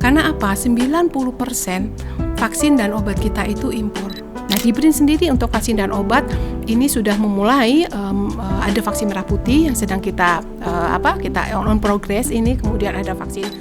Karena apa? 90% vaksin dan obat kita itu impor. Nah, di BRIN sendiri untuk vaksin dan obat ini sudah memulai ada vaksin merah putih yang sedang kita on progress ini, kemudian ada vaksin.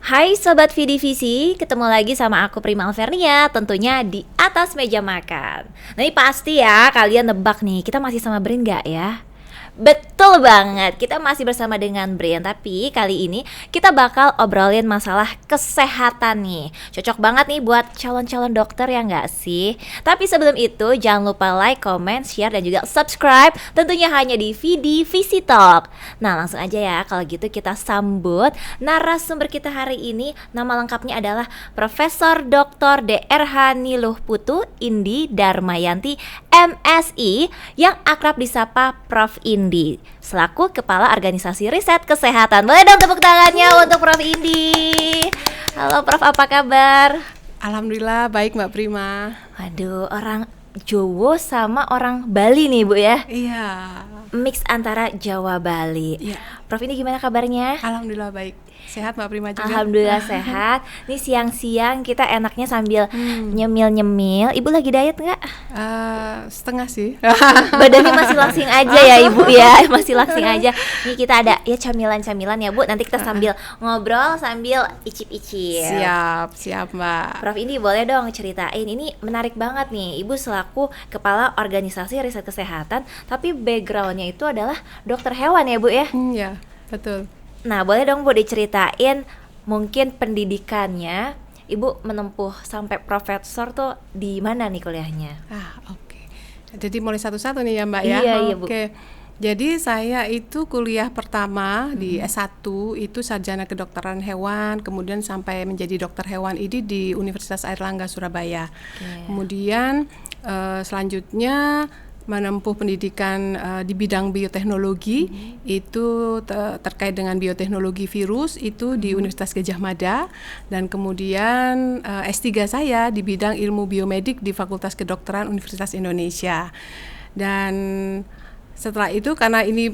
Hai Sobat Vidivisi, ketemu lagi sama aku Prima Alvernia, tentunya di atas meja makan. Nah ini pasti ya kalian nebak nih, kita masih sama BRIN gak ya? Betul banget, kita masih bersama dengan BRIN. Tapi kali ini kita bakal obrolin masalah kesehatan nih. Cocok banget nih buat calon-calon dokter ya nggak sih? Tapi sebelum itu jangan lupa like, comment, share, dan juga subscribe. Tentunya hanya di Vidivisi Talk. Nah langsung aja ya, kalau gitu kita sambut narasumber kita hari ini. Nama lengkapnya adalah Profesor Dr. Dr. Niluh Putu Indi Darmayanti MSI, yang akrab disapa Prof. Indi, selaku Kepala Organisasi Riset Kesehatan. Boleh dong tepuk tangannya untuk Prof. Indi. Halo Prof, apa kabar? Alhamdulillah baik Mbak Prima. Waduh, orang Jawa sama orang Bali nih Bu ya? Iya. Mix antara Jawa Bali. Iya. Prof, ini gimana kabarnya? Alhamdulillah baik. Sehat Mbak Prima juga? Alhamdulillah sehat. Ini siang-siang kita enaknya sambil nyemil-nyemil. Ibu lagi diet nggak? Setengah sih. Badannya masih langsing aja ya Ibu ya, masih langsing aja. Nih kita ada ya camilan-camilan ya Bu. Nanti kita sambil ngobrol sambil icip-icip. Siap Mbak. Prof, ini boleh dong ceritain. Ini menarik banget nih. Ibu selaku Kepala Organisasi Riset Kesehatan, tapi backgroundnya itu adalah dokter hewan ya Bu ya? Ya, betul. Nah, boleh dong Bu diceritain mungkin pendidikannya Ibu menempuh sampai profesor tuh di mana nih kuliahnya? Oke. Jadi mulai satu-satu nih ya Mbak ya? Iya Bu. Oke. Jadi saya itu kuliah pertama di S1 itu sarjana kedokteran hewan, kemudian sampai menjadi dokter hewan ini di Universitas Airlangga Surabaya. Kemudian selanjutnya menempuh pendidikan di bidang bioteknologi, itu terkait dengan bioteknologi virus itu di Universitas Gadjah Mada, dan kemudian S3 saya di bidang ilmu biomedik di Fakultas Kedokteran Universitas Indonesia. Dan setelah itu karena ini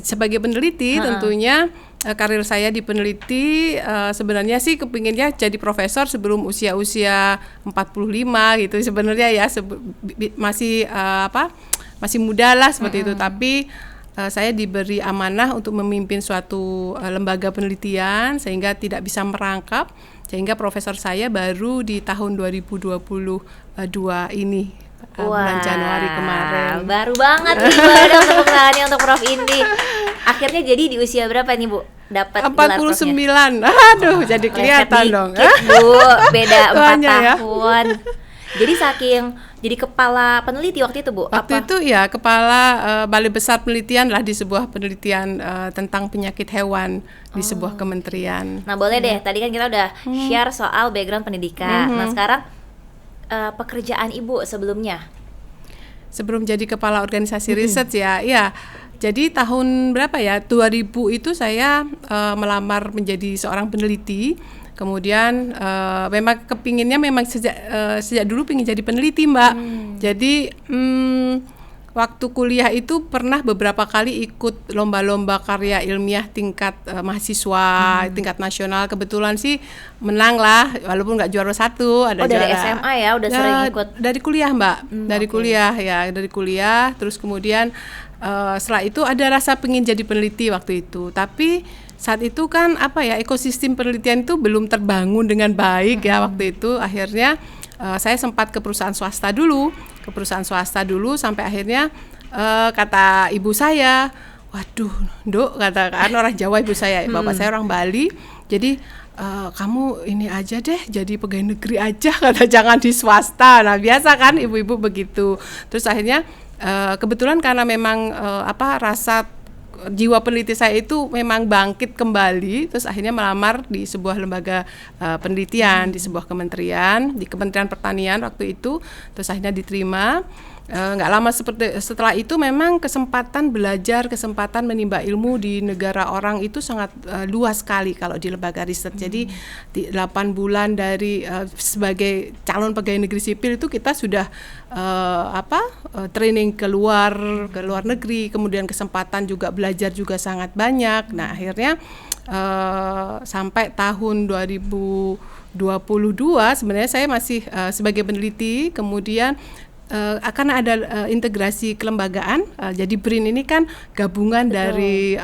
sebagai peneliti tentunya karir saya di peneliti sebenarnya sih kepinginnya jadi profesor sebelum usia 45 gitu sebenarnya ya, masih muda lah seperti itu. Tapi saya diberi amanah untuk memimpin suatu lembaga penelitian sehingga tidak bisa merangkap, sehingga profesor saya baru di tahun 2022 ini. Bulan Januari kemarin. Baru banget nih, baru tepuk tangannya untuk Prof. Indi. Akhirnya jadi di usia berapa nih Bu? Dapat 49. Aduh, jadi kelihatan dong. Bu, beda 4 ya? tahun. Jadi jadi kepala peneliti waktu itu Bu? Waktu itu ya kepala Balai Besar Penelitian lah di sebuah penelitian tentang penyakit hewan di sebuah kementerian. Nah boleh deh, tadi kan kita udah share soal background pendidikan. Nah sekarang pekerjaan Ibu sebelumnya? Sebelum jadi kepala organisasi riset ya. Jadi tahun berapa ya? 2000 itu saya melamar menjadi seorang peneliti. Kemudian memang kepinginnya memang sejak dulu pingin jadi peneliti Mbak. Jadi waktu kuliah itu pernah beberapa kali ikut lomba-lomba karya ilmiah tingkat mahasiswa, tingkat nasional. Kebetulan sih menang lah, walaupun nggak juara satu. Ada dari juara. SMA ya udah sering ikut? Dari kuliah Mbak, dari kuliah. Terus kemudian setelah itu ada rasa pengen jadi peneliti waktu itu. Tapi saat itu kan ekosistem penelitian itu belum terbangun dengan baik ya waktu itu. Akhirnya saya sempat ke perusahaan swasta dulu sampai akhirnya kata ibu saya, waduh Dok, katakan orang Jawa ibu saya, bapak saya orang Bali, jadi kamu ini aja deh jadi pegawai negeri aja, kata jangan di swasta. Nah biasa kan ibu-ibu begitu. Terus akhirnya kebetulan karena memang rasa jiwa peneliti saya itu memang bangkit kembali, terus akhirnya melamar di sebuah lembaga penelitian di sebuah kementerian, di Kementerian Pertanian waktu itu, terus akhirnya diterima. nggak lama setelah itu memang kesempatan belajar, kesempatan menimba ilmu di negara orang itu sangat luas sekali kalau di lembaga riset. Jadi 8 bulan dari sebagai calon pegawai negeri sipil itu kita sudah training ke luar negeri, kemudian kesempatan juga belajar juga sangat banyak. Nah akhirnya sampai tahun 2022 sebenarnya saya masih sebagai peneliti, kemudian akan ada integrasi kelembagaan. Jadi BRIN ini kan gabungan dari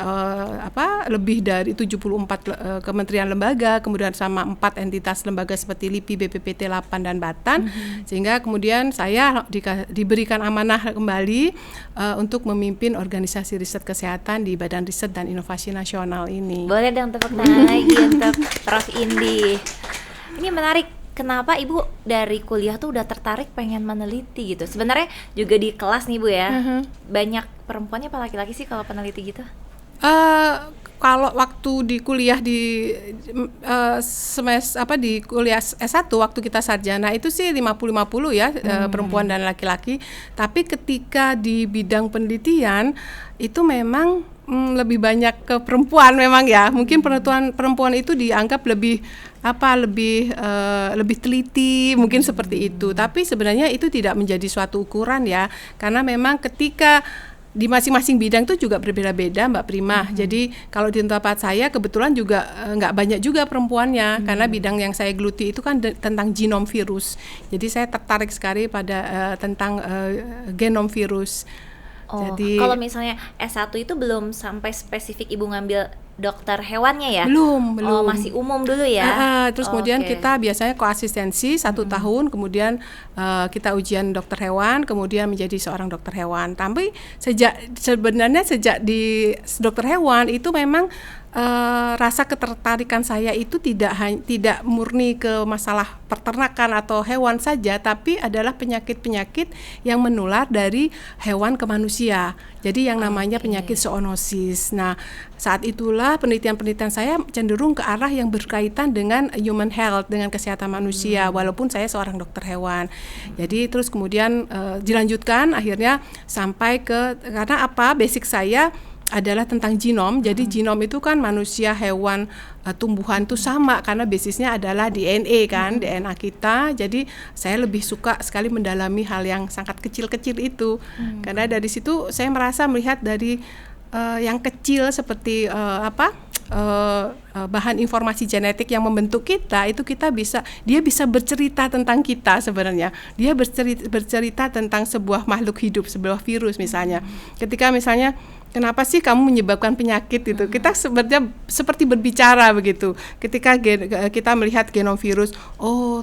lebih dari 74 kementerian lembaga, kemudian sama 4 entitas lembaga seperti LIPI, BPPT, LAPAN dan Batan. Sehingga kemudian saya diberikan amanah kembali untuk memimpin organisasi riset kesehatan di Badan Riset dan Inovasi Nasional ini. Boleh dong tepuk tangan lagi untuk Prof Indi. Ini menarik. Kenapa Ibu dari kuliah tuh udah tertarik pengen meneliti gitu? Sebenarnya juga di kelas nih Bu ya, banyak perempuannya apa laki-laki sih kalau peneliti gitu? Kalau waktu di kuliah di di kuliah S1 waktu kita sarjana itu sih 50-50 ya, perempuan dan laki-laki. Tapi ketika di bidang penelitian itu memang lebih banyak ke perempuan memang ya. Mungkin perempuan itu dianggap lebih teliti, mungkin seperti itu. Tapi sebenarnya itu tidak menjadi suatu ukuran ya, karena memang ketika di masing-masing bidang itu juga berbeda-beda Mbak Prima. Jadi kalau di tempat saya kebetulan juga nggak banyak juga perempuannya, karena bidang yang saya geluti itu kan tentang genom virus. Jadi saya tertarik sekali pada tentang genom virus. Jadi kalau misalnya S1 itu belum sampai spesifik Ibu ngambil dokter hewannya ya? Belum. Masih umum dulu ya? Terus kemudian kita biasanya koasistensi 1 tahun, kemudian kita ujian dokter hewan, kemudian menjadi seorang dokter hewan. Tapi sebenarnya sejak di dokter hewan itu memang rasa ketertarikan saya itu tidak murni ke masalah peternakan atau hewan saja, tapi adalah penyakit-penyakit yang menular dari hewan ke manusia. Jadi yang namanya penyakit zoonosis. Nah, saat itulah penelitian-penelitian saya cenderung ke arah yang berkaitan dengan human health, dengan kesehatan manusia, walaupun saya seorang dokter hewan. Jadi terus kemudian dilanjutkan akhirnya sampai karena basic saya adalah tentang genom. Jadi genom itu kan manusia, hewan, tumbuhan itu sama karena basisnya adalah DNA kan, DNA kita. Jadi saya lebih suka sekali mendalami hal yang sangat kecil-kecil itu. Karena dari situ saya merasa melihat dari yang kecil seperti bahan informasi genetik yang membentuk kita, itu dia bisa bercerita tentang kita sebenarnya. Dia bercerita tentang sebuah makhluk hidup, sebuah virus misalnya. Ketika misalnya kenapa sih kamu menyebabkan penyakit itu? Kita sebenarnya seperti berbicara begitu. Ketika kita melihat genom virus,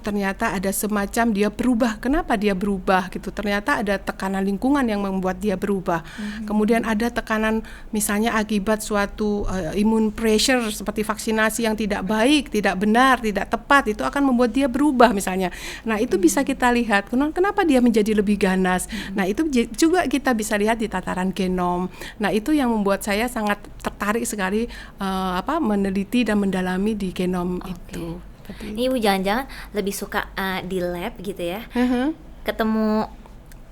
ternyata ada semacam dia berubah. Kenapa dia berubah gitu? Ternyata ada tekanan lingkungan yang membuat dia berubah. Kemudian ada tekanan misalnya akibat suatu imun pressure seperti vaksinasi yang tidak baik, tidak benar, tidak tepat, itu akan membuat dia berubah misalnya. Nah, itu bisa kita lihat kenapa dia menjadi lebih ganas. Nah, itu juga kita bisa lihat di tataran genom. Nah, itu yang membuat saya sangat tertarik sekali meneliti dan mendalami di genom itu. Ini Ibu jangan-jangan lebih suka di lab gitu ya, ketemu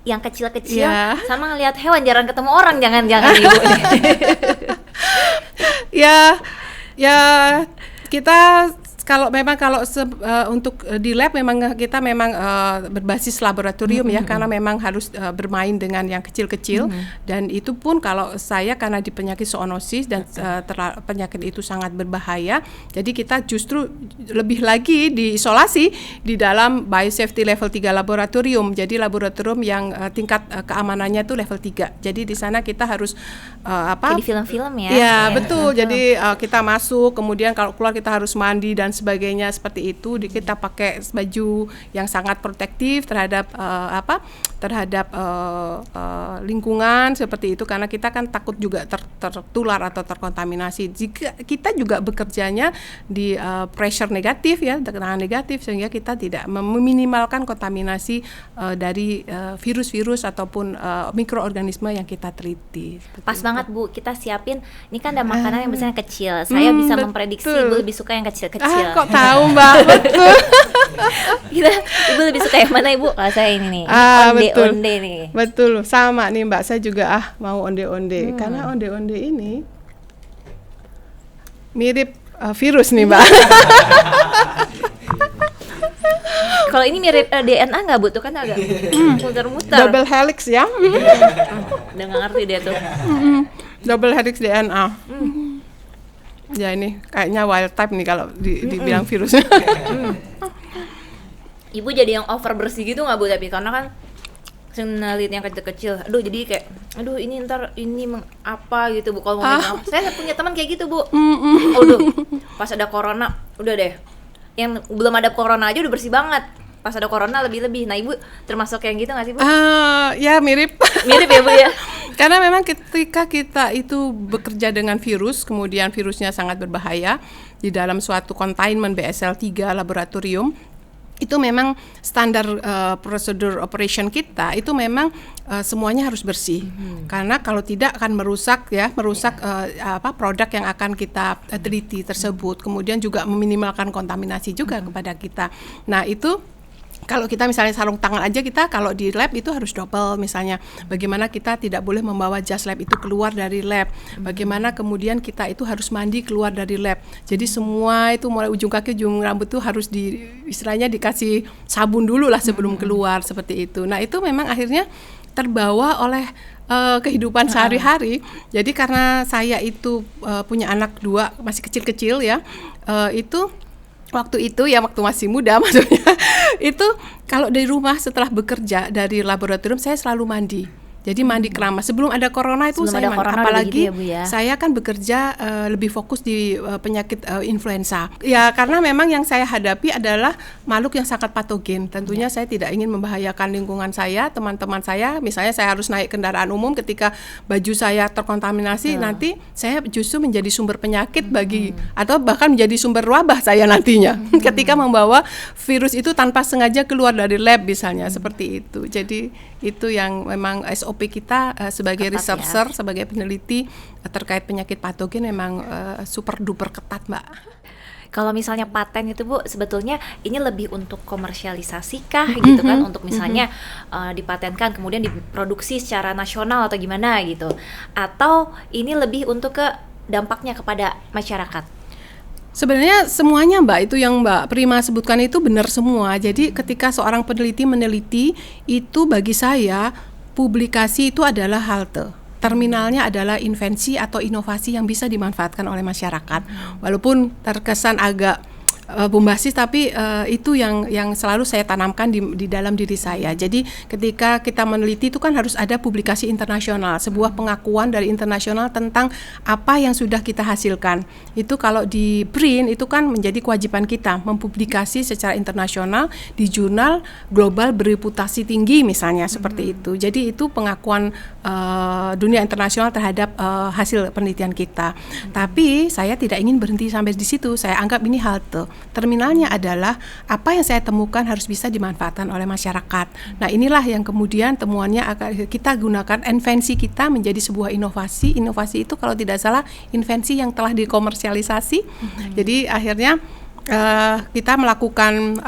yang kecil-kecil sama ngelihat hewan, jarang ketemu orang, jangan-jangan Ibu. Ya kita untuk di lab memang kita berbasis laboratorium ya, karena memang harus bermain dengan yang kecil-kecil. Dan itu pun kalau saya karena di penyakit zoonosis dan penyakit itu sangat berbahaya, jadi kita justru lebih lagi diisolasi di dalam biosafety level 3 laboratorium. Jadi laboratorium yang tingkat keamanannya itu level 3. Jadi di sana kita harus kayak di film-film ya. Ya, betul. Jadi kita masuk, kemudian kalau keluar kita harus mandi dan sebagainya seperti itu. Kita pakai baju yang sangat protektif terhadap lingkungan seperti itu, karena kita kan takut juga tertular atau terkontaminasi. Jika kita juga bekerjanya di pressure negatif ya, tekanan negatif, sehingga kita tidak meminimalkan kontaminasi dari virus-virus ataupun mikroorganisme yang kita teliti. Pas banget Bu, kita siapin ini kan ada makanan yang biasanya kecil. Saya bisa memprediksi Bu lebih suka yang kecil-kecil. Kok tahu Mbak? Betul. Ibu lebih suka yang mana Ibu? Kalau saya ini nih, Betul. onde-onde nih. Betul, sama nih Mbak, saya juga mau onde-onde. Karena onde-onde ini mirip virus nih Mbak. Kalau ini mirip DNA nggak Bu? Tuh kan agak muter-muter. Double helix ya. Udah nggak ngerti dia tuh. Double helix DNA. Ya ini kayaknya wild type nih kalau dibilang virus. Ibu jadi yang over bersih gitu nggak Bu? Tapi karena kan senalit yang kecil-kecil, aduh jadi kayak, aduh ini ntar ini apa gitu Bu, kalau mau megang. Saya punya teman kayak gitu Bu. Aduh, pas ada corona, udah deh, yang belum ada corona aja udah bersih banget, pas ada corona lebih-lebih. Nah Ibu termasuk yang gitu nggak sih Bu? Ya mirip. Mirip ya Bu ya? Karena memang ketika kita itu bekerja dengan virus, kemudian virusnya sangat berbahaya di dalam suatu containment BSL-3 laboratorium, itu memang standar prosedur operation kita itu memang semuanya harus bersih. Karena kalau tidak akan merusak produk yang akan kita teliti tersebut. Kemudian juga meminimalkan kontaminasi juga kepada kita. Nah, itu kalau kita misalnya sarung tangan aja, kita kalau di lab itu harus double misalnya. Bagaimana kita tidak boleh membawa jas lab itu keluar dari lab. Bagaimana kemudian kita itu harus mandi keluar dari lab. Jadi semua itu mulai ujung kaki, ujung rambut itu harus istilahnya dikasih sabun dulu lah sebelum keluar, seperti itu. Nah itu memang akhirnya terbawa oleh kehidupan sehari-hari. Jadi karena saya itu punya anak 2 masih kecil-kecil ya, itu waktu itu ya waktu masih muda maksudnya itu kalau dari rumah setelah bekerja dari laboratorium saya selalu mandi. Jadi mandi keramas sebelum ada corona itu Sebelum saya ada corona apalagi gitu ya, Bu, ya? Saya kan bekerja lebih fokus di penyakit influenza. Ya karena memang yang saya hadapi adalah makhluk yang sangat patogen. Tentunya saya tidak ingin membahayakan lingkungan saya, teman-teman saya. Misalnya saya harus naik kendaraan umum ketika baju saya terkontaminasi, nanti saya justru menjadi sumber penyakit atau bahkan menjadi sumber wabah saya nantinya ketika membawa virus itu tanpa sengaja keluar dari lab misalnya seperti itu. Jadi itu yang memang SOP kita sebagai researcher, sebagai peneliti terkait penyakit patogen memang super duper ketat Mbak. Kalau misalnya paten itu Bu, sebetulnya ini lebih untuk komersialisasi kah gitu kan, untuk misalnya dipatenkan kemudian diproduksi secara nasional atau gimana gitu, atau ini lebih untuk ke dampaknya kepada masyarakat? Sebenarnya semuanya Mbak, itu yang Mbak Prima sebutkan itu benar semua. Jadi ketika seorang peneliti meneliti, itu bagi saya publikasi itu adalah halte. Terminalnya adalah invensi atau inovasi yang bisa dimanfaatkan oleh masyarakat. Walaupun terkesan agak bombastis, tapi itu yang selalu saya tanamkan di dalam diri saya. Jadi ketika kita meneliti itu kan harus ada publikasi internasional, sebuah pengakuan dari internasional tentang apa yang sudah kita hasilkan. Itu kalau di BRIN itu kan menjadi kewajiban kita mempublikasi secara internasional di jurnal global bereputasi tinggi misalnya seperti itu. Jadi itu pengakuan dunia internasional terhadap hasil penelitian kita. Tapi saya tidak ingin berhenti sampai di situ. Saya anggap ini halte. Terminalnya adalah apa yang saya temukan harus bisa dimanfaatkan oleh masyarakat. Nah inilah yang kemudian temuannya akan kita gunakan, invensi kita menjadi sebuah inovasi. Inovasi itu kalau tidak salah invensi yang telah dikomersialisasi. Jadi akhirnya kita melakukan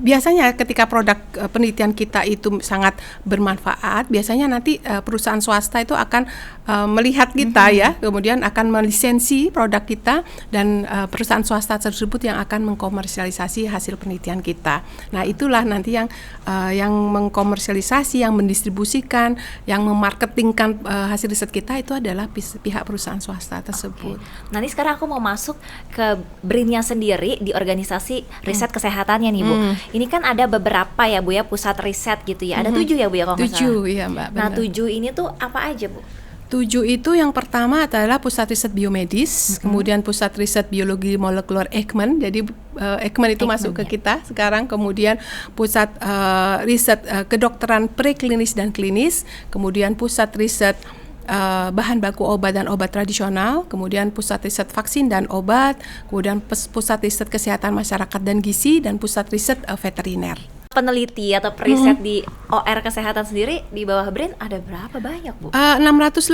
biasanya ketika produk penelitian kita itu sangat bermanfaat, biasanya nanti perusahaan swasta itu akan melihat kita ya, kemudian akan melisensi produk kita dan perusahaan swasta tersebut yang akan mengkomersialisasi hasil penelitian kita. Nah itulah nanti yang mengkomersialisasi, yang mendistribusikan, yang memarketingkan hasil riset kita itu adalah pihak perusahaan swasta tersebut. Nanti sekarang aku mau masuk ke BRIN-nya sendiri di organisasi riset kesehatannya nih Bu. Ini kan ada beberapa ya Bu ya, pusat riset gitu ya. Ada 7 ya Bu ya kalau nggak salah. 7 iya Mbak. Nah 7 ini tuh apa aja Bu? 7 itu yang pertama adalah pusat riset biomedis, kemudian pusat riset biologi molekuler Eijkman. Jadi Eijkman itu masuk ke kita sekarang. Kemudian pusat riset kedokteran preklinis dan klinis, kemudian pusat riset bahan baku obat dan obat tradisional, kemudian pusat riset vaksin dan obat, kemudian pusat riset kesehatan masyarakat dan gizi, dan pusat riset veteriner. peneliti atau periset di OR kesehatan sendiri di bawah BRIN ada berapa banyak, Bu? 600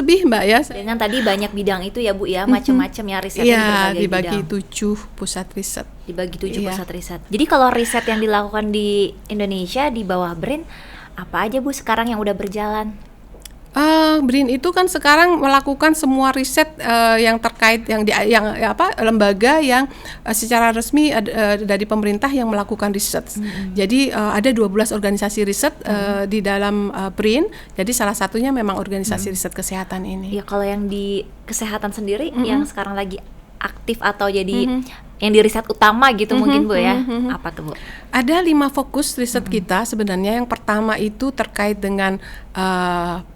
lebih, Mbak ya. Dengan tadi banyak bidang itu ya, Bu ya, macam-macam ya risetnya di Iya, berbagai dibagi bidang. 7 pusat riset. Dibagi 7 Iya. pusat riset. Jadi kalau riset yang dilakukan di Indonesia di bawah BRIN apa aja, Bu, sekarang yang udah berjalan? BRIN itu kan sekarang melakukan semua riset yang terkait lembaga yang secara resmi dari pemerintah yang melakukan riset. Jadi ada 12 organisasi riset di dalam BRIN. Jadi salah satunya memang organisasi riset kesehatan ini. Ya, kalau yang di kesehatan sendiri yang sekarang lagi aktif atau jadi yang di riset utama gitu mungkin, Bu ya. Apa tuh, Bu? Ada 5 fokus riset kita sebenarnya. Yang pertama itu terkait dengan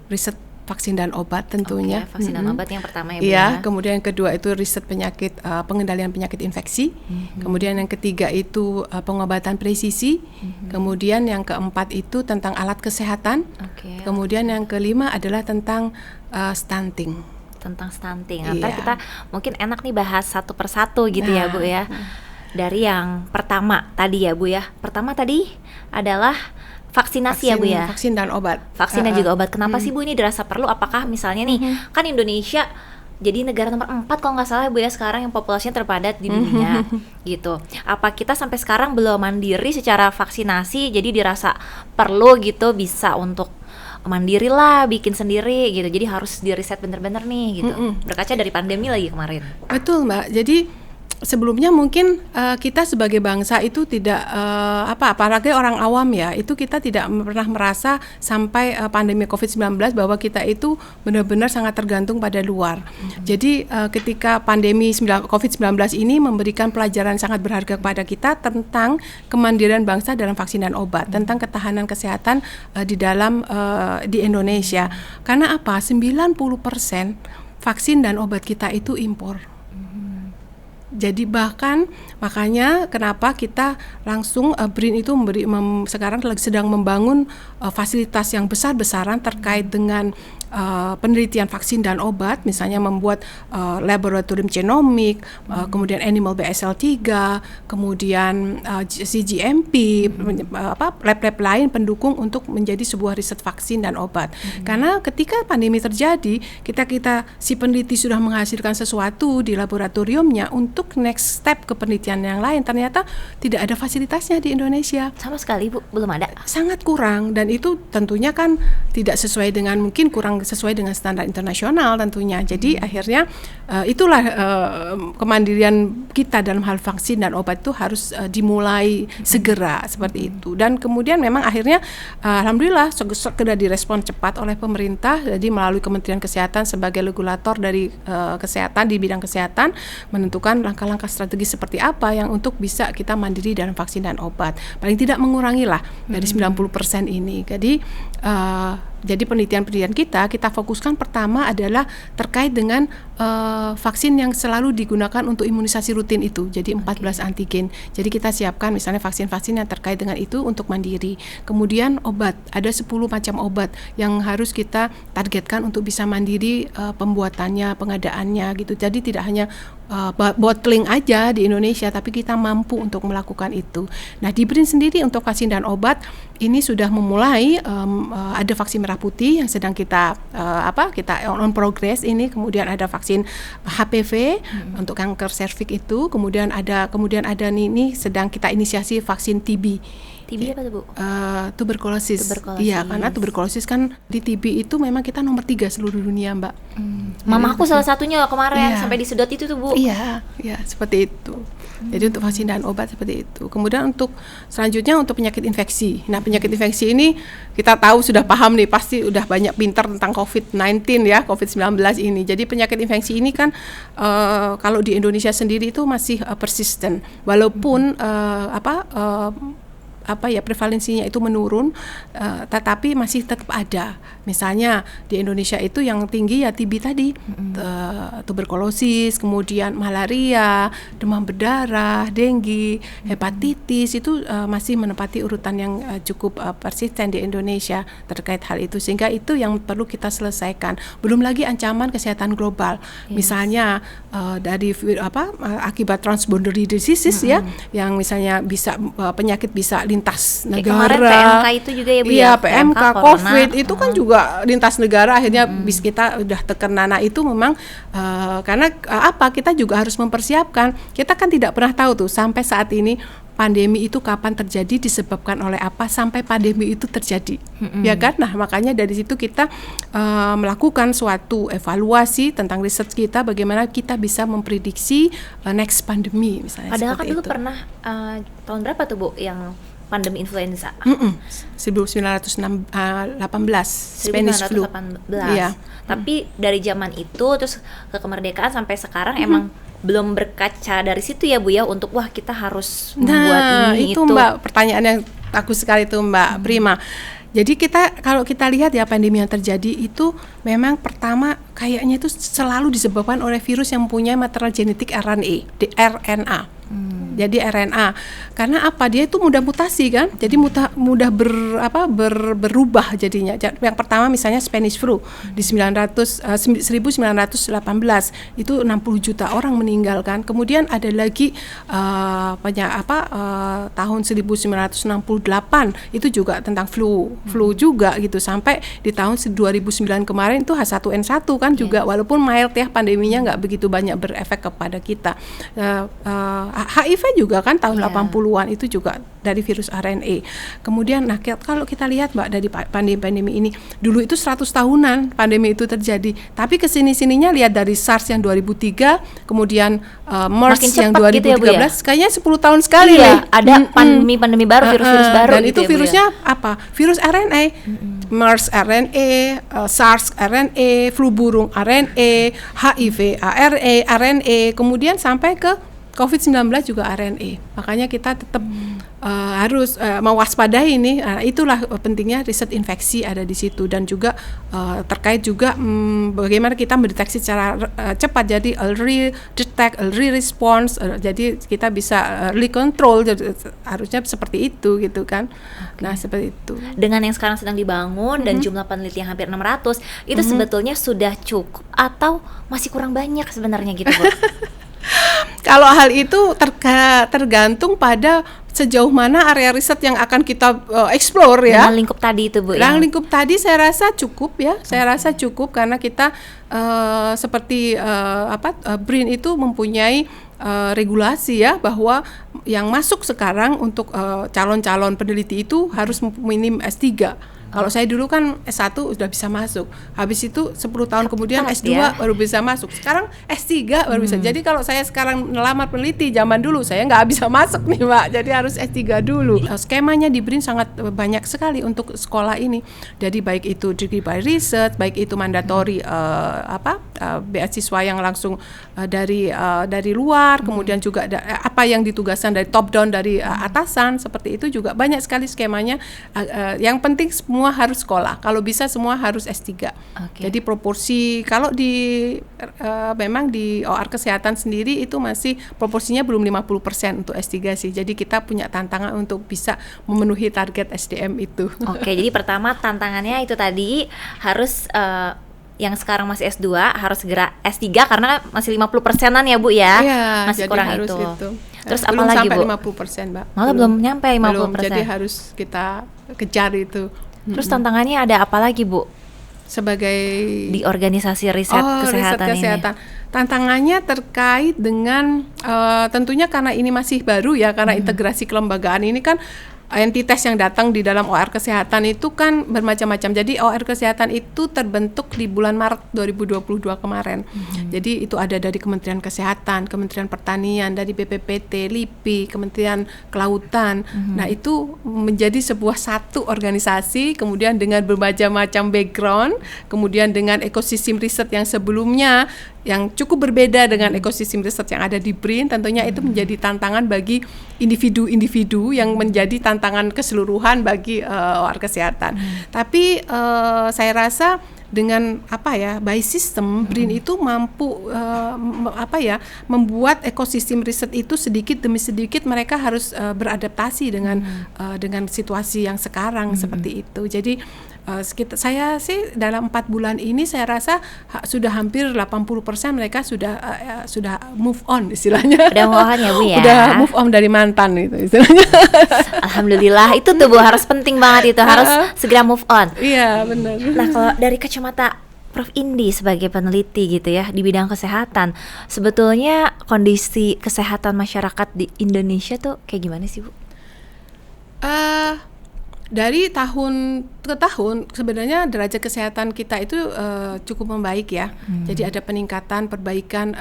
riset vaksin dan obat tentunya. Oke, vaksin dan obat yang pertama ya, Bu Iya, ya. kemudian yang kedua itu riset penyakit, pengendalian penyakit infeksi. Kemudian yang ketiga itu pengobatan presisi. Kemudian yang keempat itu tentang alat kesehatan. Oke. Kemudian yang kelima adalah tentang stunting. Tentang stunting. Iya. Ntar kita mungkin enak nih bahas satu persatu gitu ya, Bu ya. Dari yang pertama tadi ya, Bu ya. Pertama tadi adalah vaksinasi ya, Bu ya. Vaksin dan obat. Vaksin dan juga obat. Kenapa sih, Bu, ini dirasa perlu? Apakah misalnya nih, kan Indonesia jadi negara nomor 4 kalau nggak salah, Bu ya, sekarang yang populasinya terpadat di dunia gitu. Apa kita sampai sekarang belum mandiri secara vaksinasi, jadi dirasa perlu gitu bisa untuk mandiri lah, bikin sendiri gitu. Jadi harus diriset bener-bener nih gitu. Berkaca dari pandemi lagi kemarin. Betul, Mbak. Jadi sebelumnya mungkin kita sebagai bangsa itu tidak apalagi orang awam ya, itu kita tidak pernah merasa sampai pandemi COVID-19 bahwa kita itu benar-benar sangat tergantung pada luar. Jadi ketika pandemi COVID-19 ini memberikan pelajaran sangat berharga kepada kita tentang kemandirian bangsa dalam vaksin dan obat, tentang ketahanan kesehatan di Indonesia. Karena apa? 90% vaksin dan obat kita itu impor. Jadi bahkan makanya kenapa kita langsung BRIN itu sekarang sedang membangun fasilitas yang besar-besaran terkait dengan penelitian vaksin dan obat, misalnya membuat laboratorium genomik, kemudian animal BSL-3, kemudian CGMP, lab-lab lain pendukung untuk menjadi sebuah riset vaksin dan obat. Karena ketika pandemi terjadi, kita si peneliti sudah menghasilkan sesuatu di laboratoriumnya, untuk next step ke penelitian yang lain ternyata tidak ada fasilitasnya di Indonesia. Sama sekali, Bu, belum ada. Sangat kurang, dan itu tentunya kan tidak sesuai dengan, mungkin kurang sesuai dengan standar internasional tentunya. Jadi akhirnya itulah kemandirian kita dalam hal vaksin dan obat itu harus dimulai segera seperti itu. Dan kemudian memang akhirnya alhamdulillah sudah direspon cepat oleh pemerintah. Jadi melalui Kementerian Kesehatan sebagai regulator dari kesehatan di bidang kesehatan menentukan langkah-langkah strategi seperti apa yang untuk bisa kita mandiri dalam vaksin dan obat. Paling tidak mengurangi lah dari 90% ini. Jadi penelitian kita fokuskan pertama adalah terkait dengan vaksin yang selalu digunakan untuk imunisasi rutin itu. Jadi 14 antigen. Jadi kita siapkan misalnya vaksin-vaksin yang terkait dengan itu untuk mandiri. Kemudian obat, ada 10 macam obat yang harus kita targetkan untuk bisa mandiri pembuatannya, pengadaannya gitu. Jadi tidak hanya bottling aja di Indonesia, tapi kita mampu untuk melakukan itu. Nah, di BRIN sendiri untuk vaksin dan obat ini sudah memulai ada vaksin merah putih yang sedang kita on progress ini, kemudian ada vaksin HPV untuk kanker serviks itu, kemudian ada nih sedang kita inisiasi vaksin TB. TB apa tuh, Bu? Tuberkulosis. Iya, karena tuberkulosis kan di TB itu memang kita nomor 3 seluruh dunia, Mbak. Mamaku salah satunya kemarin sampai disedot itu tuh, Bu. Iya, seperti itu. Jadi untuk vaksin dan obat seperti itu. Kemudian untuk selanjutnya untuk penyakit infeksi. Nah, penyakit infeksi ini kita tahu sudah paham nih, pasti udah banyak pintar tentang COVID-19 ya, COVID-19 ini. Jadi penyakit infeksi ini kan kalau di Indonesia sendiri itu masih persisten. Walaupun prevalensinya itu menurun, tetapi masih tetap ada. Misalnya di Indonesia itu yang tinggi ya TB tadi, tuberkulosis, kemudian malaria, demam berdarah, dengue, hepatitis itu masih menempati urutan yang cukup persisten di Indonesia terkait hal itu, sehingga itu yang perlu kita selesaikan. Belum lagi ancaman kesehatan global, misalnya dari akibat transboundary diseases ya, yang misalnya bisa penyakit bisa lintas Kayak negara. kemarin PMK itu juga ya Bu Iya, ya, PMK, corona. COVID itu kan juga lintas negara, akhirnya bis kita udah terkena. Nah itu memang karena kita juga harus mempersiapkan. Kita kan tidak pernah tahu tuh sampai saat ini pandemi itu kapan terjadi, disebabkan oleh apa sampai pandemi itu terjadi, ya kan? Nah makanya dari situ kita melakukan suatu evaluasi tentang riset kita, bagaimana kita bisa memprediksi next pandemi misalnya. Padahal kan seperti dulu itu. pernah tahun berapa tuh Bu yang pandemi influenza? 1918 Spanish flu. 1918. Iya. Tapi dari zaman itu terus ke kemerdekaan sampai sekarang emang belum berkaca dari situ ya Bu ya, untuk wah kita harus membuat ini itu Mbak, pertanyaan yang bagus sekali itu Mbak Prima. Jadi kalau kita lihat ya pandemi yang terjadi itu memang pertama kayaknya itu selalu disebabkan oleh virus yang mempunyai material genetik RNA. Jadi RNA, karena apa, dia itu mudah mutasi kan, jadi mudah berubah jadinya. Yang pertama misalnya Spanish flu di 1918 itu 60 juta orang meninggal kan. Kemudian ada lagi tahun 1968 itu juga tentang flu juga gitu, sampai di tahun 2009 kemarin itu H1N1 kan juga, walaupun mild ya pandeminya nggak begitu banyak berefek kepada kita. HIV juga kan tahun 80-an itu juga dari virus RNA. Kemudian kalau kita lihat Mbak dari pandemi ini, dulu itu 100 tahunan pandemi itu terjadi, tapi kesini-sininya lihat dari SARS yang 2003, kemudian MERS yang 2013 gitu ya, Bu, ya? Kayaknya 10 tahun sekali nih ada pandemi baru, virus-virus baru dan gitu itu ya, virusnya apa? Virus RNA, MERS RNA, SARS RNA, flu burung RNA, HIV RNA, kemudian sampai ke COVID-19 juga RNA. Makanya kita tetap harus mewaspadai ini. Itulah pentingnya riset infeksi ada di situ, dan juga terkait juga bagaimana kita mendeteksi secara cepat. Jadi early detect, early response. Jadi kita bisa early control. Harusnya seperti itu gitu kan. Nah, seperti itu. Dengan yang sekarang sedang dibangun dan jumlah peneliti yang hampir 600, itu sebetulnya sudah cukup atau masih kurang banyak sebenarnya gitu, Bu? Kalau hal itu tergantung pada sejauh mana area riset yang akan kita explore ya. Dengan lingkup tadi itu Bu. Dengan lingkup tadi saya rasa cukup ya. Saya rasa cukup karena kita seperti BRIN itu mempunyai regulasi ya, bahwa yang masuk sekarang untuk calon-calon peneliti itu harus minim S3. Kalau saya dulu kan S1 sudah bisa masuk. Habis itu 10 tahun kemudian S2 baru bisa masuk. Sekarang S3 baru bisa. Jadi kalau saya sekarang melamar peneliti, zaman dulu saya nggak bisa masuk nih Mbak. Jadi harus S3 dulu. Skemanya di BRIN sangat banyak sekali untuk sekolah ini. Jadi baik itu degree by research, baik itu mandatory beasiswa yang langsung dari luar, kemudian juga apa yang ditugaskan dari top down dari atasan, seperti itu juga banyak sekali skemanya. Yang penting semua harus sekolah, kalau bisa semua harus S3. Jadi proporsi kalau memang di OR kesehatan sendiri itu masih proporsinya belum 50% untuk S3 sih. Jadi kita punya tantangan untuk bisa memenuhi target SDM itu. Jadi pertama tantangannya itu tadi harus yang sekarang masih S2 harus segera S3 karena masih 50%-an ya Bu ya. Masih kurang harus itu. Terus belum apa lagi Bu? Belum sampai 50% Mbak. Malah belum nyampe 50%. Jadi harus kita kejar itu. Terus tantangannya ada apa lagi Bu? Sebagai di organisasi riset kesehatan ini. Tantangannya terkait dengan tentunya karena ini masih baru ya, karena integrasi kelembagaan ini kan entitas yang datang di dalam OR kesehatan itu kan bermacam-macam. Jadi OR kesehatan itu terbentuk di bulan Maret 2022 kemarin. Jadi itu ada dari Kementerian Kesehatan, Kementerian Pertanian, dari BPPT, LIPI, Kementerian Kelautan. Nah itu menjadi sebuah satu organisasi, kemudian dengan bermacam-macam background, kemudian dengan ekosistem riset yang sebelumnya yang cukup berbeda dengan ekosistem riset yang ada di BRIN. Tentunya itu menjadi tantangan bagi individu-individu yang menjadi tantangan keseluruhan bagi OR kesehatan. Tapi saya rasa dengan by system BRIN itu mampu membuat ekosistem riset itu sedikit demi sedikit mereka harus beradaptasi dengan situasi yang sekarang seperti itu. Jadi Saya sih dalam 4 bulan ini saya rasa sudah hampir 80% mereka sudah move on istilahnya. Udah move on ya Bu ya. Udah move on dari mantan itu istilahnya. Alhamdulillah, itu tuh Bu harus penting banget itu, harus segera move on. Iya benar. Nah kalau dari kacamata Prof Indi sebagai peneliti gitu ya di bidang kesehatan, sebetulnya kondisi kesehatan masyarakat di Indonesia tuh kayak gimana sih Bu? Dari tahun ke tahun sebenarnya derajat kesehatan kita itu cukup membaik ya. Jadi ada peningkatan, perbaikan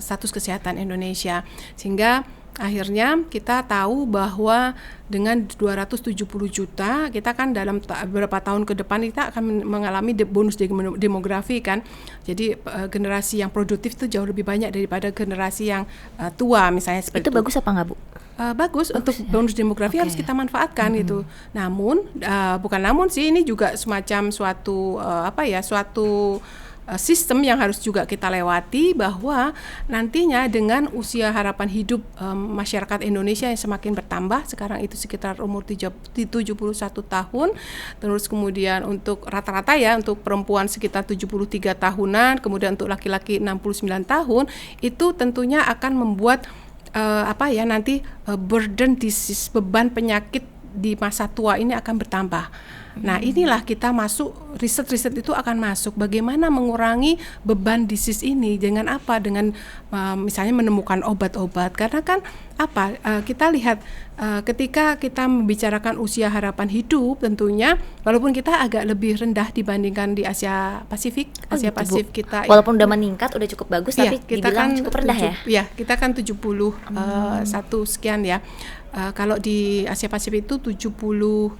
status kesehatan Indonesia, sehingga akhirnya kita tahu bahwa dengan 270 juta kita kan dalam beberapa tahun ke depan kita akan mengalami bonus demografi kan. Jadi generasi yang produktif itu jauh lebih banyak daripada generasi yang tua misalnya seperti itu. Itu bagus apa enggak Bu? Bagus untuk ya? Bonus demografi harus kita manfaatkan gitu. Namun bukan namun sih, ini juga semacam suatu suatu sistem yang harus juga kita lewati, bahwa nantinya dengan usia harapan hidup masyarakat Indonesia yang semakin bertambah, sekarang itu sekitar umur 71 tahun, terus kemudian untuk rata-rata ya untuk perempuan sekitar 73 tahunan, kemudian untuk laki-laki 69 tahun, itu tentunya akan membuat nanti burden disease, beban penyakit di masa tua ini akan bertambah. Nah inilah kita masuk, riset-riset itu akan masuk bagaimana mengurangi beban disease ini dengan apa? Dengan misalnya menemukan obat-obat, karena kan kita lihat ketika kita membicarakan usia harapan hidup, tentunya walaupun kita agak lebih rendah dibandingkan di Asia Pasifik, Pasifik kita walaupun udah meningkat, udah cukup bagus, tapi kita dibilang kan cukup rendah ya? Kita kan 71 sekian ya. Kalau di Asia Pasifik itu 75.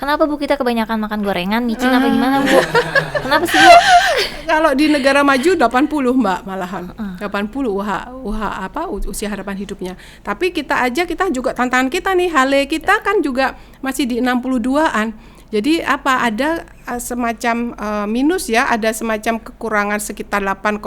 Kenapa Bu, kita kebanyakan makan gorengan, micin apa gimana Bu? Kenapa sih Bu? Kalau di negara maju 80 Mbak, malahan 80 usia harapan hidupnya. Tapi kita juga tantangan kita nih, Hale kita kan juga masih di 62-an. Jadi ada semacam minus ya, ada semacam kekurangan sekitar 8,5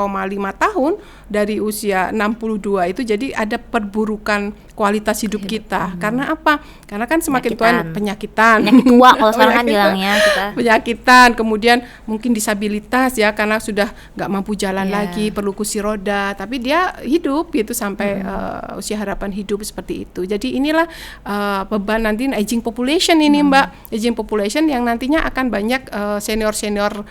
tahun dari usia 62 itu. Jadi ada perburukan kualitas hidup kita. Karena apa? Karena kan semakin tua penyakitan. Penyakit tua kalau sekarang kan bilangnya kita. Penyakitan, kemudian mungkin disabilitas ya, karena sudah nggak mampu jalan lagi, perlu kursi roda, tapi dia hidup gitu sampai usia harapan hidup seperti itu. Jadi inilah beban nanti aging population ini Mbak, aging population yang nantinya akan banyak senior-senior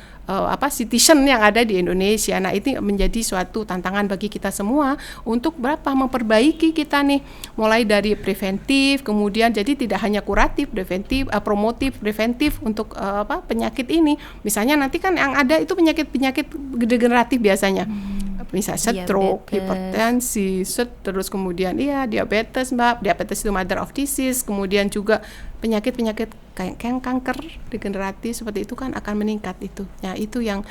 citizen yang ada di Indonesia. Nah itu menjadi suatu tantangan bagi kita semua untuk memperbaiki kita nih, mulai dari preventif, kemudian jadi tidak hanya kuratif, preventif, promotif, preventif untuk penyakit ini. Misalnya nanti kan yang ada itu penyakit degeneratif biasanya. Misalnya stroke, hipertensi, terus kemudian diabetes Mbak, diabetes itu mother of disease, kemudian juga penyakit-penyakit kayak kanker degeneratif seperti itu kan akan meningkat itu. Nah itu yang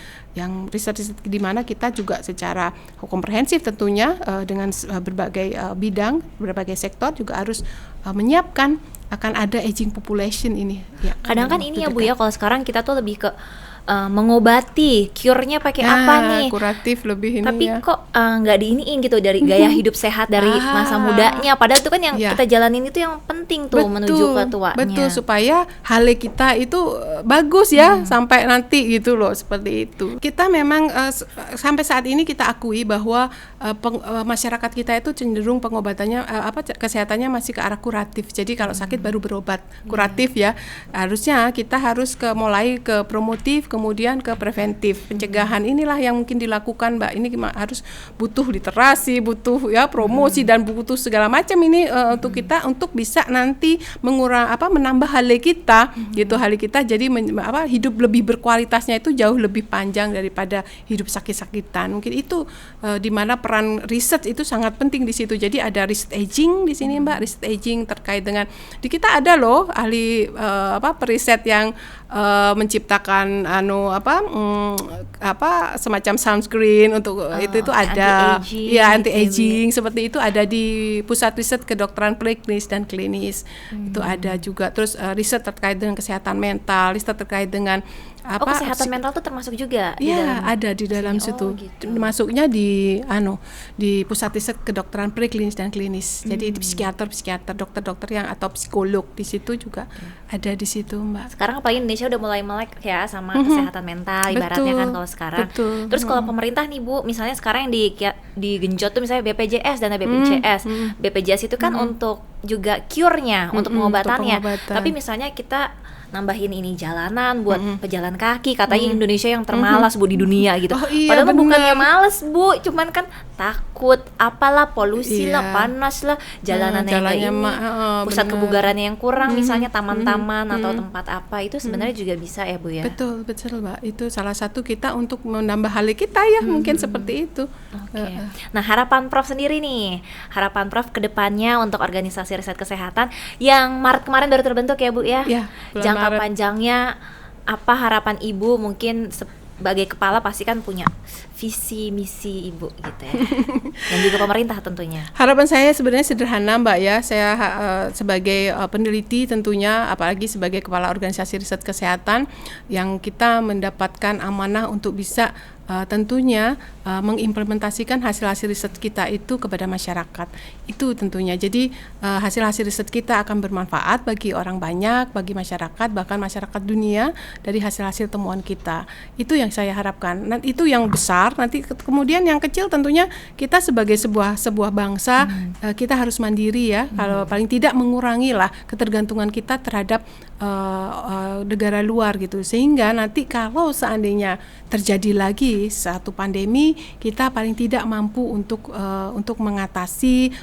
riset-riset di mana kita juga secara komprehensif tentunya dengan berbagai bidang, berbagai sektor juga harus menyiapkan akan ada aging population ini. Ya, kadang kan ini ya Bu ya, kalau sekarang kita tuh lebih ke mengobati, cure-nya pakai apa nih? Kuratif lebih ini. Tapi ya. Kok nggak diiniin gitu dari gaya hidup sehat dari masa mudanya. Padahal itu kan yang kita jalanin itu yang penting tuh menuju ke tuanya. Betul, supaya hale kita itu bagus ya sampai nanti gitu loh, seperti itu. Kita memang sampai saat ini kita akui bahwa masyarakat kita itu cenderung pengobatannya kesehatannya masih ke arah kuratif. Jadi kalau sakit baru berobat, kuratif ya. Harusnya kita harus mulai ke promotif, kemudian ke preventif, pencegahan. Inilah yang mungkin dilakukan Mbak. Ini harus butuh literasi, butuh ya promosi dan butuh segala macam ini untuk kita untuk bisa nanti menambah hale kita gitu, hale kita jadi hidup lebih berkualitasnya itu jauh lebih panjang daripada hidup sakit-sakitan. Mungkin itu di mana peran riset itu sangat penting di situ. Jadi ada riset aging di sini Mbak, riset aging terkait dengan di kita ada loh ahli periset yang menciptakan semacam sunscreen untuk itu ada anti-aging seperti itu, ada di pusat riset kedokteran preklinis dan klinis. Itu ada juga. Terus riset terkait dengan kesehatan mental, riset terkait dengan Kesehatan mental tuh termasuk juga di Iya, dalam ada di dalam sini. situ. Gitu. Masuknya di pusat riset kedokteran preklinis dan klinis. Jadi psikiater, dokter-dokter yang atau psikolog di situ juga ada di situ, Mbak. Sekarang apalagi Indonesia udah mulai melek ya sama kesehatan mental ibaratnya kan kalau sekarang. Terus kalau pemerintah nih Bu, misalnya sekarang yang digenjot tuh misalnya BPJS, dana BPJS. BPJS itu kan untuk juga cure-nya, untuk pengobatannya. Tapi misalnya kita nambahin ini jalanan buat pejalan kaki, katanya Indonesia yang termalas Bu di dunia gitu. Iya, padahal bukannya malas Bu, cuman kan takut apalah, polusi lah, panas lah, jalanannya kayak ini, pusat kebugarannya yang kurang, misalnya taman-taman atau tempat apa, itu sebenarnya juga bisa ya Bu ya. Betul Mbak, itu salah satu kita untuk menambah hal kita ya, mungkin seperti itu. Nah, harapan Prof sendiri nih, harapan Prof kedepannya untuk organisasi riset kesehatan yang Maret kemarin baru terbentuk ya Bu ya. Jangka panjangnya apa harapan Ibu, mungkin sebagai kepala pasti kan punya visi misi Ibu gitu ya. Dan juga pemerintah tentunya. Harapan saya sebenarnya sederhana Mbak ya. Saya sebagai peneliti tentunya, apalagi sebagai kepala organisasi riset kesehatan, yang kita mendapatkan amanah untuk bisa tentunya mengimplementasikan hasil-hasil riset kita itu kepada masyarakat. Itu tentunya. Jadi hasil-hasil riset kita akan bermanfaat bagi orang banyak, bagi masyarakat, bahkan masyarakat dunia dari hasil-hasil temuan kita. Itu yang saya harapkan. Nah, itu yang besar. Nanti kemudian yang kecil tentunya kita sebagai sebuah bangsa kita harus mandiri ya. Kalau paling tidak mengurangi lah ketergantungan kita terhadap negara luar gitu. Sehingga nanti kalau seandainya terjadi lagi satu pandemi, kita paling tidak mampu untuk mengatasi,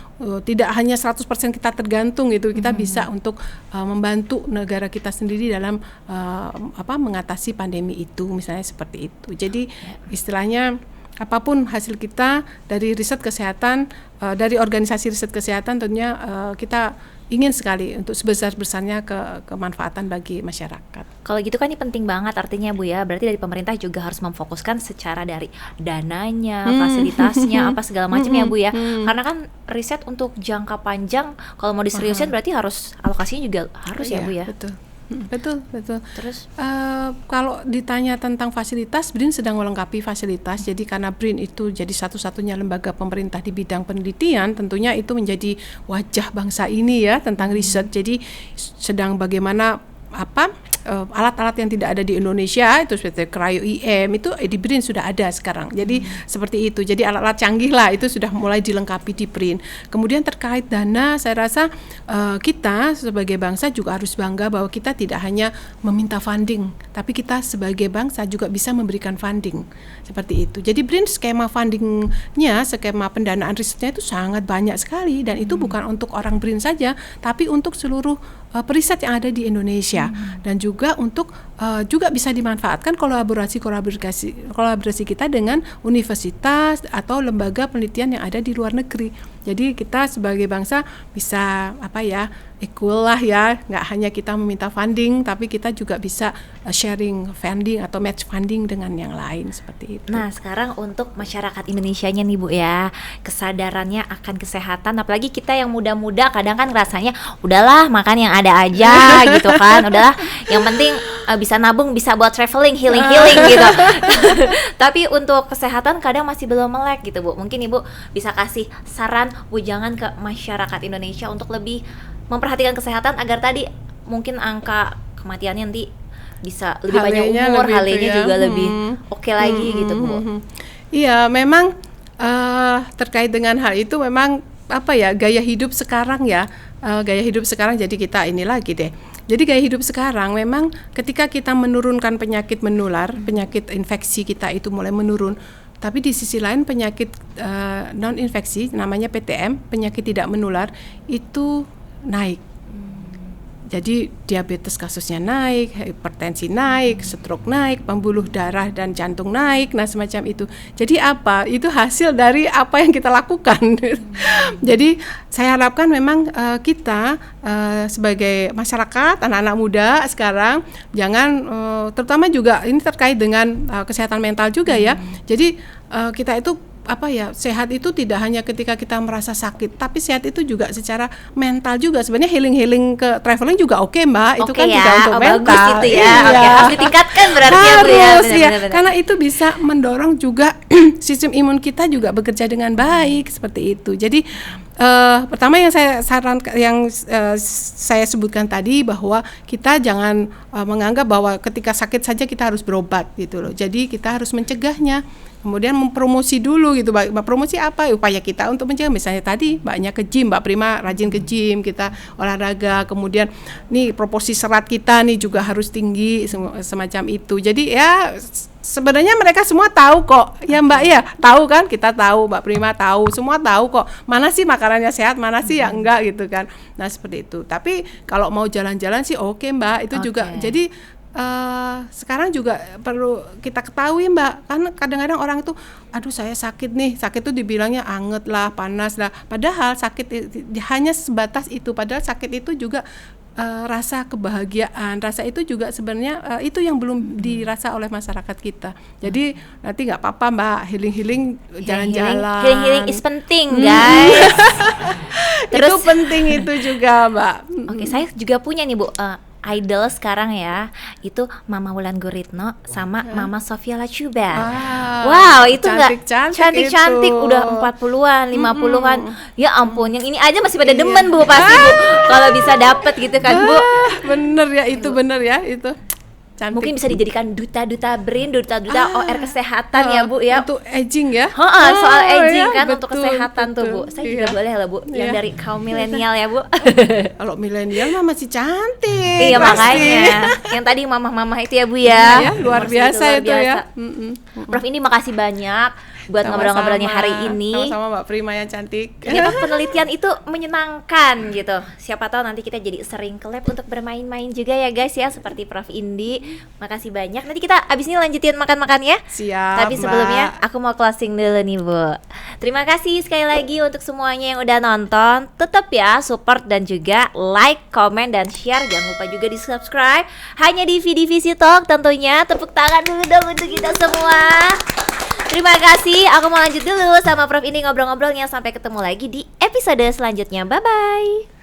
tidak hanya 100% kita tergantung gitu, kita bisa untuk membantu negara kita sendiri dalam mengatasi pandemi itu, misalnya seperti itu. Jadi istilahnya apapun hasil kita dari riset kesehatan, dari organisasi riset kesehatan, tentunya kita ingin sekali untuk sebesar-besarnya kemanfaatan bagi masyarakat. Kalau gitu kan ini penting banget artinya Bu ya, berarti dari pemerintah juga harus memfokuskan secara dari dananya, fasilitasnya, apa segala macam ya Bu ya. Karena kan riset untuk jangka panjang kalau mau diseriusin berarti harus alokasinya juga harus ya Bu ya. Betul. Terus kalau ditanya tentang fasilitas, BRIN sedang melengkapi fasilitas. Jadi karena BRIN itu jadi satu-satunya lembaga pemerintah di bidang penelitian, tentunya itu menjadi wajah bangsa ini ya tentang riset. Jadi sedang bagaimana alat-alat yang tidak ada di Indonesia itu seperti cryo EM itu di BRIN sudah ada sekarang. Jadi seperti itu. Jadi alat-alat canggih lah itu sudah mulai dilengkapi di BRIN. Kemudian terkait dana, saya rasa kita sebagai bangsa juga harus bangga bahwa kita tidak hanya meminta funding, tapi kita sebagai bangsa juga bisa memberikan funding. Seperti itu. Jadi BRIN skema fundingnya, skema pendanaan risetnya itu sangat banyak sekali, dan itu bukan untuk orang BRIN saja, tapi untuk seluruh periset yang ada di Indonesia, dan juga untuk juga bisa dimanfaatkan kolaborasi kita dengan universitas atau lembaga penelitian yang ada di luar negeri. Jadi kita sebagai bangsa bisa equal lah ya, nggak hanya kita meminta funding, tapi kita juga bisa sharing funding atau match funding dengan yang lain seperti itu. Nah, sekarang untuk masyarakat Indonesianya nih Bu ya, kesadarannya akan kesehatan, apalagi kita yang muda-muda kadang kan rasanya udahlah makan yang ada aja gitu kan, udahlah yang penting bisa nabung, bisa buat traveling, healing gitu. Tapi untuk kesehatan kadang masih belum melek gitu Bu. Mungkin Ibu bisa kasih saran bujangan ke masyarakat Indonesia untuk lebih memperhatikan kesehatan agar tadi mungkin angka kematiannya nanti bisa lebih banyak umur, halenya juga lebih oke lagi gitu Bu. Iya, memang terkait dengan hal itu memang gaya hidup sekarang ya, gaya hidup sekarang, jadi kita ini lagi deh. Jadi gaya hidup sekarang memang ketika kita menurunkan penyakit menular, penyakit infeksi kita itu mulai menurun, tapi di sisi lain penyakit non infeksi namanya PTM, penyakit tidak menular itu naik. Jadi diabetes kasusnya naik, hipertensi naik, stroke naik, pembuluh darah dan jantung naik, nah semacam itu. Jadi itu hasil dari apa yang kita lakukan. Jadi saya harapkan memang kita sebagai masyarakat, anak-anak muda sekarang jangan, terutama juga ini terkait dengan kesehatan mental juga ya. Jadi kita itu sehat itu tidak hanya ketika kita merasa sakit, tapi sehat itu juga secara mental juga. Sebenarnya healing ke traveling juga oke, Mbak. Itu kan juga untuk mental. Bagus itu ya. Iya. Oke, harus ditingkatkan berarti ya, Bu ya. Benar-benar. Karena itu bisa mendorong juga sistem imun kita juga bekerja dengan baik seperti itu. Jadi pertama yang saya sarankan, saya sebutkan tadi, bahwa kita jangan menganggap bahwa ketika sakit saja kita harus berobat gitu loh. Jadi kita harus mencegahnya. Kemudian mempromosi dulu gitu, promosi apa upaya kita untuk mencegah, misalnya tadi Mbaknya ke gym, Mbak Prima rajin ke gym, kita olahraga, kemudian nih proporsi serat kita nih juga harus tinggi, semacam itu. Jadi ya sebenarnya mereka semua tahu kok ya Mbak, ya tahu kan, kita tahu, Mbak Prima tahu, semua tahu kok mana sih makanannya sehat, mana sih ya enggak gitu kan. Nah seperti itu. Tapi kalau mau jalan-jalan sih oke, Mbak, itu juga. Jadi sekarang juga perlu kita ketahui, Mbak, karena kadang-kadang orang itu, aduh saya sakit nih, sakit itu dibilangnya anget lah, panas lah, padahal sakit hanya sebatas itu. Padahal sakit itu juga rasa kebahagiaan, rasa itu juga sebenarnya itu yang belum dirasa oleh masyarakat kita. Jadi nanti nggak apa-apa, Mbak, healing jalan-jalan. Healing is penting, guys. Terus itu penting itu juga, Mbak. Oke, saya juga punya nih, Bu, idol sekarang ya, itu Mama Wulan Guritno sama Mama Sofia Lachuba. Wow, itu enggak cantik-cantik, udah 40-an, 50-an. Ya ampun, yang ini aja masih pada demen, Bu, pasti, Bu. Kalau bisa dapet gitu kan, Bu. Bener ya, itu bener ya, itu. Cantik. Mungkin bisa dijadikan duta-duta BRIN, duta-duta OR kesehatan ya, Bu ya. Untuk aging ya. Soal aging ya, kan, betul, untuk kesehatan betul. tuh, Bu. Saya juga boleh lah, Bu, yang dari kaum milenial ya, Bu. Kalau milenial mah masih cantik. Iya, pasti. makanya. Yang tadi mamah-mamah itu ya, Bu ya. Ya, luar biasa itu ya. Prof, ini makasih banyak buat ngobrol-ngobrolnya hari ini. Sama-sama, Mbak Prima yang cantik. Ternyata penelitian itu menyenangkan gitu. Siapa tahu nanti kita jadi sering ke lab untuk bermain-main juga ya, guys ya, seperti Prof Indi. Makasih banyak. Nanti kita abis ini lanjutin makan-makan ya. Siap, tapi sebelumnya aku mau closing dulu nih, Bu. Terima kasih sekali lagi untuk semuanya yang udah nonton. Tetap ya support dan juga like, comment, dan share. Jangan lupa juga di subscribe. Hanya di VDVC Talk tentunya. Tepuk tangan dulu dong untuk kita semua. Terima kasih, aku mau lanjut dulu sama Prof Indi ngobrol-ngobrolnya. Sampai ketemu lagi di episode selanjutnya. Bye-bye.